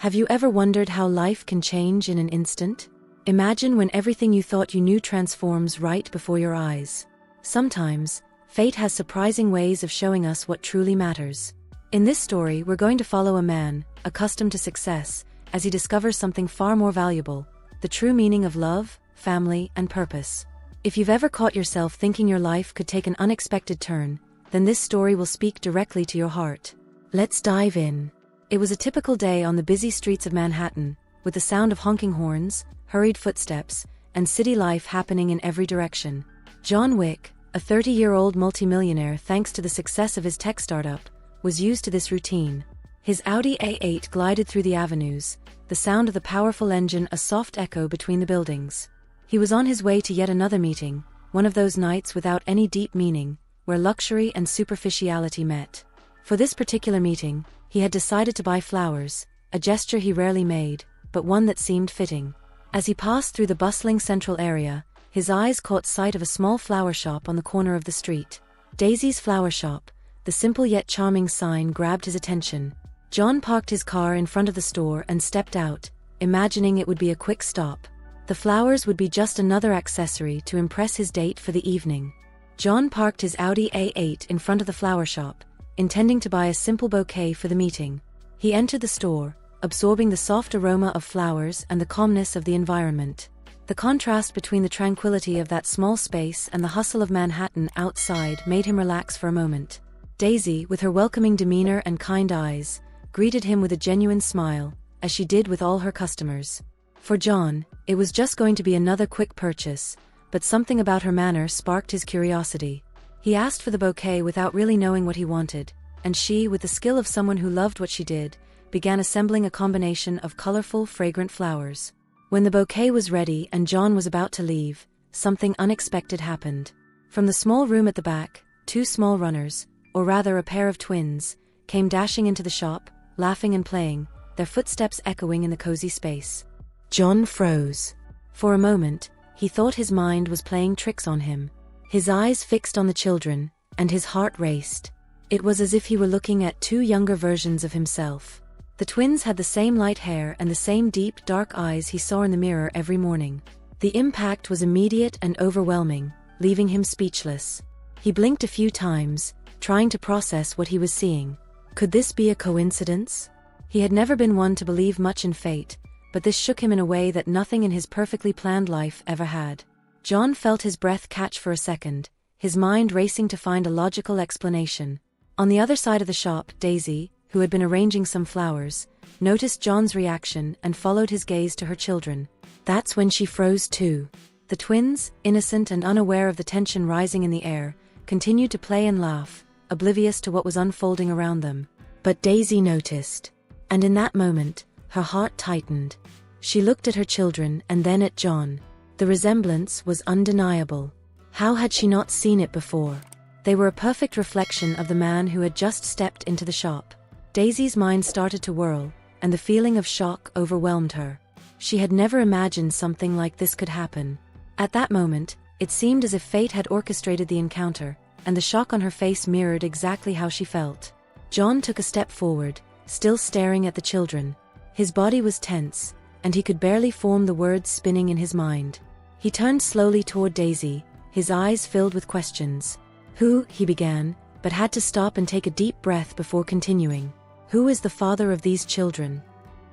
Have you ever wondered how life can change in an instant? Imagine when everything you thought you knew transforms right before your eyes. Sometimes, fate has surprising ways of showing us what truly matters. In this story, we're going to follow a man, accustomed to success, as he discovers something far more valuable: the true meaning of love, family, and purpose. If you've ever caught yourself thinking your life could take an unexpected turn, then this story will speak directly to your heart. Let's dive in. It was a typical day on the busy streets of Manhattan, with the sound of honking horns, hurried footsteps, and city life happening in every direction. John Wick, a 30-year-old multimillionaire thanks to the success of his tech startup, was used to this routine. His Audi A8 glided through the avenues, the sound of the powerful engine a soft echo between the buildings. He was on his way to yet another meeting, one of those nights without any deep meaning, where luxury and superficiality met. For this particular meeting, he had decided to buy flowers, a gesture he rarely made, but one that seemed fitting. As he passed through the bustling central area, his eyes caught sight of a small flower shop on the corner of the street. Daisy's Flower Shop, the simple yet charming sign grabbed his attention. John parked his car in front of the store and stepped out, imagining it would be a quick stop. The flowers would be just another accessory to impress his date for the evening. John parked his Audi A8 in front of the flower shop, intending to buy a simple bouquet for the meeting. He entered the store, absorbing the soft aroma of flowers and the calmness of the environment. The contrast between the tranquility of that small space and the hustle of Manhattan outside made him relax for a moment. Daisy, with her welcoming demeanor and kind eyes, greeted him with a genuine smile, as she did with all her customers. For John, it was just going to be another quick purchase, but something about her manner sparked his curiosity. He asked for the bouquet without really knowing what he wanted, and she, with the skill of someone who loved what she did, began assembling a combination of colorful, fragrant flowers. When the bouquet was ready and John was about to leave, something unexpected happened. From the small room at the back, two small runners, or rather a pair of twins, came dashing into the shop, laughing and playing, their footsteps echoing in the cozy space. John froze. For a moment, he thought his mind was playing tricks on him. His eyes fixed on the children, and his heart raced. It was as if he were looking at two younger versions of himself. The twins had the same light hair and the same deep, dark eyes he saw in the mirror every morning. The impact was immediate and overwhelming, leaving him speechless. He blinked a few times, trying to process what he was seeing. Could this be a coincidence? He had never been one to believe much in fate, but this shook him in a way that nothing in his perfectly planned life ever had. John felt his breath catch for a second, his mind racing to find a logical explanation. On the other side of the shop, Daisy, who had been arranging some flowers, noticed John's reaction and followed his gaze to her children. That's when she froze too. The twins, innocent and unaware of the tension rising in the air, continued to play and laugh, oblivious to what was unfolding around them. But Daisy noticed. And in that moment, her heart tightened. She looked at her children and then at John. The resemblance was undeniable. How had she not seen it before? They were a perfect reflection of the man who had just stepped into the shop. Daisy's mind started to whirl, and the feeling of shock overwhelmed her. She had never imagined something like this could happen. At that moment, it seemed as if fate had orchestrated the encounter, and the shock on her face mirrored exactly how she felt. John took a step forward, still staring at the children. His body was tense, and he could barely form the words spinning in his mind. He turned slowly toward Daisy, his eyes filled with questions. "Who," he began, but had to stop and take a deep breath before continuing. "Who is the father of these children?"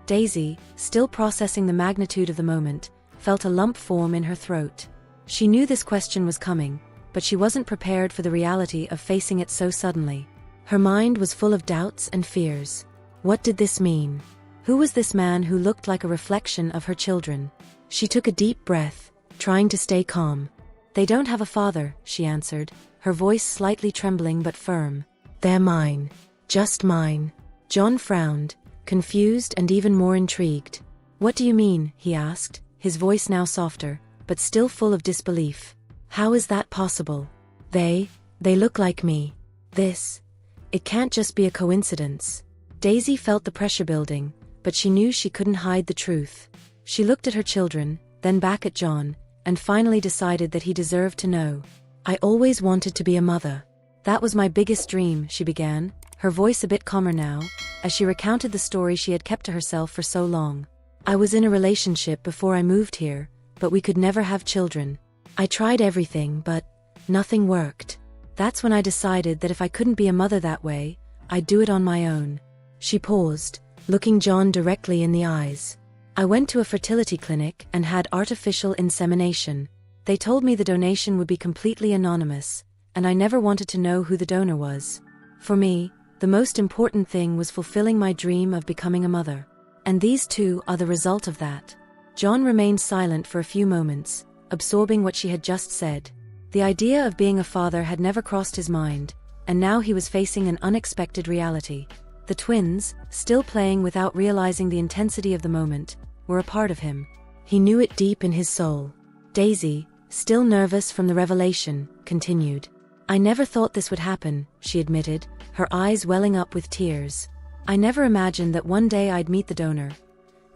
Daisy, still processing the magnitude of the moment, felt a lump form in her throat. She knew this question was coming, but she wasn't prepared for the reality of facing it so suddenly. Her mind was full of doubts and fears. What did this mean? Who was this man who looked like a reflection of her children? She took a deep breath, trying to stay calm. "They don't have a father," she answered, her voice slightly trembling but firm. "They're mine. Just mine." John frowned, confused and even more intrigued. "What do you mean?" he asked, his voice now softer, but still full of disbelief. "How is that possible? They look like me. It can't just be a coincidence." Daisy felt the pressure building, but she knew she couldn't hide the truth. She looked at her children, then back at John, and finally decided that he deserved to know. "I always wanted to be a mother. That was my biggest dream," she began, her voice a bit calmer now, as she recounted the story she had kept to herself for so long. "I was in a relationship before I moved here, but we could never have children. I tried everything, but nothing worked. That's when I decided that if I couldn't be a mother that way, I'd do it on my own." She paused, looking John directly in the eyes. "I went to a fertility clinic and had artificial insemination. They told me the donation would be completely anonymous, and I never wanted to know who the donor was. For me, the most important thing was fulfilling my dream of becoming a mother. And these two are the result of that." John remained silent for a few moments, absorbing what she had just said. The idea of being a father had never crossed his mind, and now he was facing an unexpected reality. The twins, still playing without realizing the intensity of the moment, were a part of him. He knew it deep in his soul. Daisy, still nervous from the revelation, continued. "I never thought this would happen," she admitted, her eyes welling up with tears. "I never imagined that one day I'd meet the donor,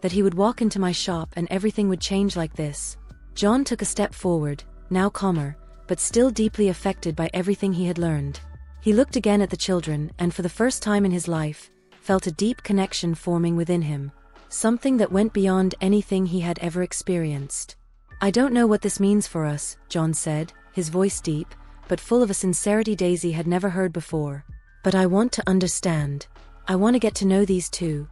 that he would walk into my shop and everything would change like this." John took a step forward, now calmer, but still deeply affected by everything he had learned. He looked again at the children and for the first time in his life, felt a deep connection forming within him, something that went beyond anything he had ever experienced. "I don't know what this means for us," John said, his voice deep, but full of a sincerity Daisy had never heard before. "But I want to understand. I want to get to know these two."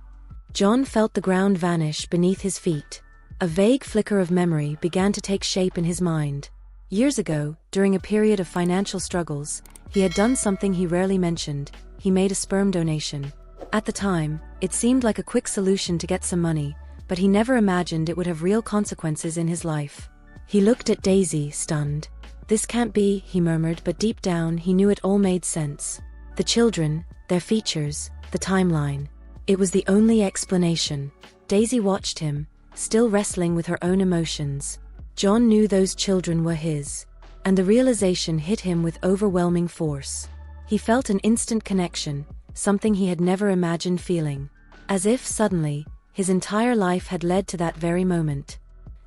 John felt the ground vanish beneath his feet. A vague flicker of memory began to take shape in his mind. Years ago, during a period of financial struggles, he had done something he rarely mentioned. He made a sperm donation. At the time, it seemed like a quick solution to get some money, but he never imagined it would have real consequences in his life. He looked at Daisy, stunned. "This can't be," he murmured, but deep down he knew it all made sense. The children, their features, the timeline. It was the only explanation. Daisy watched him, still wrestling with her own emotions. John knew those children were his, and the realization hit him with overwhelming force. He felt an instant connection, something he had never imagined feeling. As if, suddenly, his entire life had led to that very moment.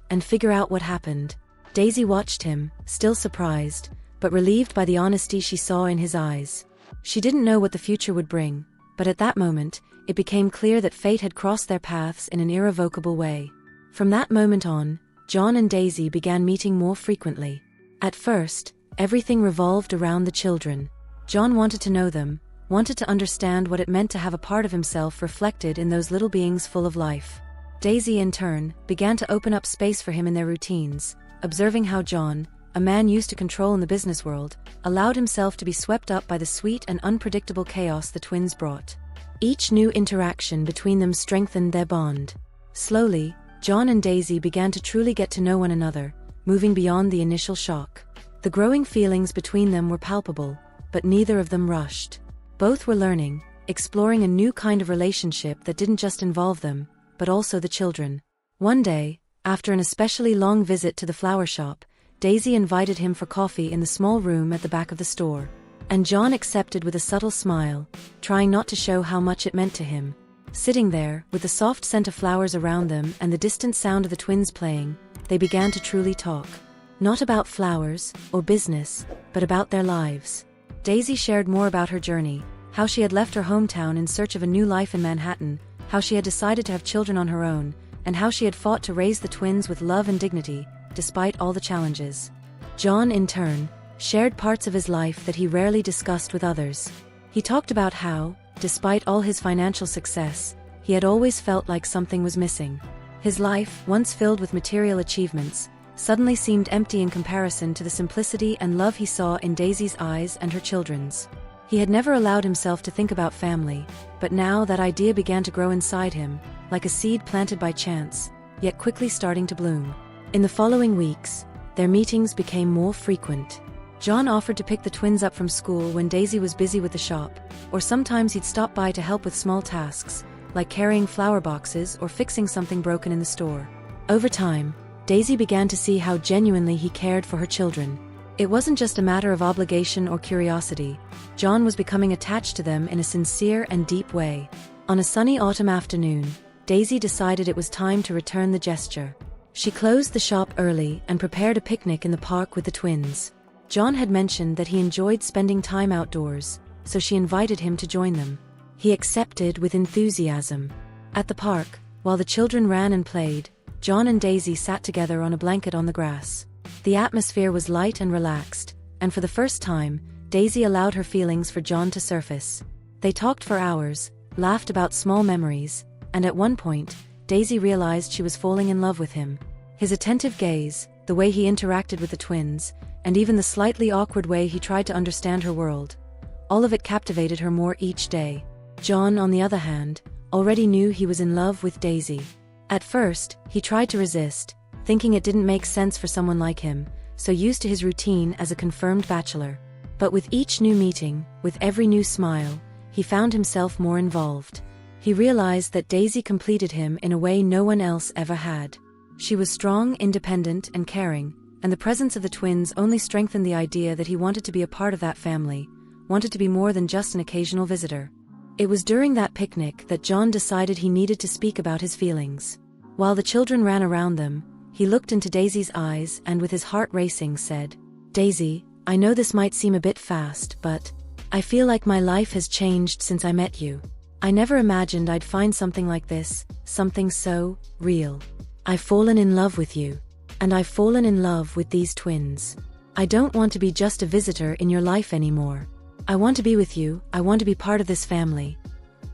And figure out what happened. Daisy watched him, still surprised, but relieved by the honesty she saw in his eyes. She didn't know what the future would bring, but at that moment, it became clear that fate had crossed their paths in an irrevocable way. From that moment on, John and Daisy began meeting more frequently. At first, everything revolved around the children. John wanted to know them, wanted to understand what it meant to have a part of himself reflected in those little beings full of life. Daisy, in turn, began to open up space for him in their routines, observing how John, a man used to control in the business world, allowed himself to be swept up by the sweet and unpredictable chaos the twins brought. Each new interaction between them strengthened their bond. Slowly, John and Daisy began to truly get to know one another, moving beyond the initial shock. The growing feelings between them were palpable, but neither of them rushed. Both were learning, exploring a new kind of relationship that didn't just involve them, but also the children. One day, after an especially long visit to the flower shop, Daisy invited him for coffee in the small room at the back of the store. And John accepted with a subtle smile, trying not to show how much it meant to him. Sitting there, with the soft scent of flowers around them and the distant sound of the twins playing, they began to truly talk. Not about flowers, or business, but about their lives. Daisy shared more about her journey, how she had left her hometown in search of a new life in Manhattan, how she had decided to have children on her own, and how she had fought to raise the twins with love and dignity, despite all the challenges. John, in turn, shared parts of his life that he rarely discussed with others. He talked about how, despite all his financial success, he had always felt like something was missing. His life, once filled with material achievements, suddenly seemed empty in comparison to the simplicity and love he saw in Daisy's eyes and her children's. He had never allowed himself to think about family, but now that idea began to grow inside him, like a seed planted by chance, yet quickly starting to bloom. In the following weeks, their meetings became more frequent. John offered to pick the twins up from school when Daisy was busy with the shop, or sometimes he'd stop by to help with small tasks, like carrying flower boxes or fixing something broken in the store. Over time, Daisy began to see how genuinely he cared for her children. It wasn't just a matter of obligation or curiosity. John was becoming attached to them in a sincere and deep way. On a sunny autumn afternoon, Daisy decided it was time to return the gesture. She closed the shop early and prepared a picnic in the park with the twins. John had mentioned that he enjoyed spending time outdoors, so she invited him to join them. He accepted with enthusiasm. At the park, while the children ran and played, John and Daisy sat together on a blanket on the grass. The atmosphere was light and relaxed, and for the first time, Daisy allowed her feelings for John to surface. They talked for hours, laughed about small memories, and at one point, Daisy realized she was falling in love with him. His attentive gaze, the way he interacted with the twins, and even the slightly awkward way he tried to understand her world. All of it captivated her more each day. John, on the other hand, already knew he was in love with Daisy. At first, he tried to resist, thinking it didn't make sense for someone like him, so used to his routine as a confirmed bachelor. But with each new meeting, with every new smile, he found himself more involved. He realized that Daisy completed him in a way no one else ever had. She was strong, independent, and caring, and the presence of the twins only strengthened the idea that he wanted to be a part of that family, wanted to be more than just an occasional visitor. It was during that picnic that John decided he needed to speak about his feelings. While the children ran around them, he looked into Daisy's eyes and with his heart racing said, "Daisy, I know this might seem a bit fast, but I feel like my life has changed since I met you. I never imagined I'd find something like this, something so real. I've fallen in love with you. And I've fallen in love with these twins. I don't want to be just a visitor in your life anymore. I want to be with you, I want to be part of this family.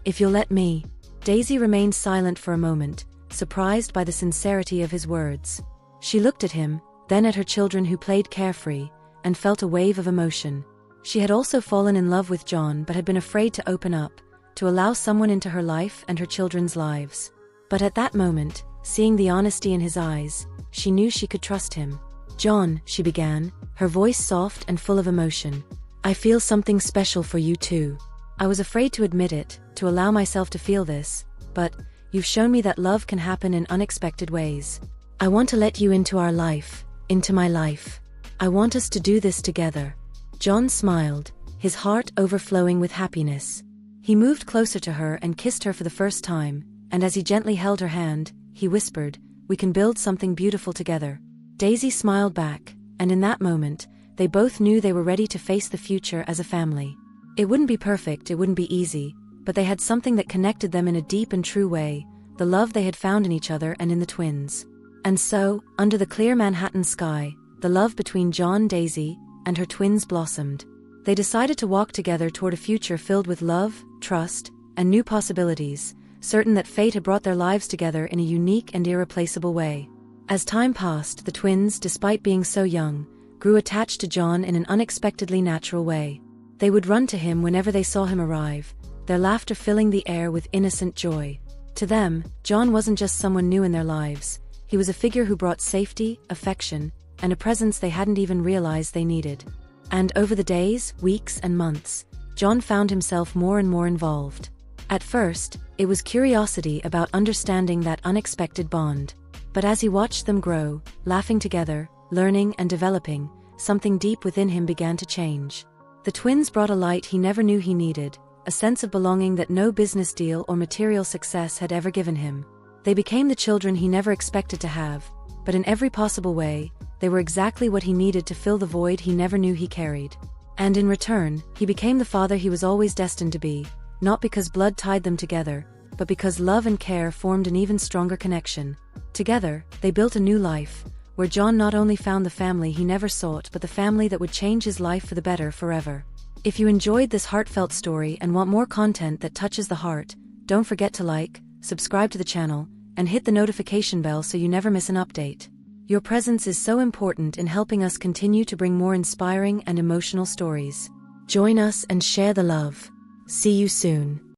If you'll let me." Daisy remained silent for a moment, surprised by the sincerity of his words. She looked at him, then at her children who played carefree, and felt a wave of emotion. She had also fallen in love with John but had been afraid to open up, to allow someone into her life and her children's lives. But at that moment, seeing the honesty in his eyes, she knew she could trust him. "John," she began, her voice soft and full of emotion, "I feel something special for you too. I was afraid to admit it, to allow myself to feel this, but you've shown me that love can happen in unexpected ways. I want to let you into our life, into my life. I want us to do this together." John smiled, his heart overflowing with happiness. He moved closer to her and kissed her for the first time, and as he gently held her hand, he whispered, "We can build something beautiful together." Daisy smiled back, and in that moment, they both knew they were ready to face the future as a family. It wouldn't be perfect, it wouldn't be easy, but they had something that connected them in a deep and true way, the love they had found in each other and in the twins. And so, under the clear Manhattan sky, the love between John, Daisy, and her twins blossomed. They decided to walk together toward a future filled with love, trust, and new possibilities, certain that fate had brought their lives together in a unique and irreplaceable way. As time passed, the twins, despite being so young, grew attached to John in an unexpectedly natural way. They would run to him whenever they saw him arrive, their laughter filling the air with innocent joy. To them, John wasn't just someone new in their lives, he was a figure who brought safety, affection, and a presence they hadn't even realized they needed. And over the days, weeks, and months, John found himself more and more involved. At first, it was curiosity about understanding that unexpected bond. But as he watched them grow, laughing together, learning and developing, something deep within him began to change. The twins brought a light he never knew he needed, a sense of belonging that no business deal or material success had ever given him. They became the children he never expected to have, but in every possible way, they were exactly what he needed to fill the void he never knew he carried. And in return, he became the father he was always destined to be, not because blood tied them together, but because love and care formed an even stronger connection. Together, they built a new life, where John not only found the family he never sought but the family that would change his life for the better forever. If you enjoyed this heartfelt story and want more content that touches the heart, don't forget to like, subscribe to the channel, and hit the notification bell so you never miss an update. Your presence is so important in helping us continue to bring more inspiring and emotional stories. Join us and share the love. See you soon.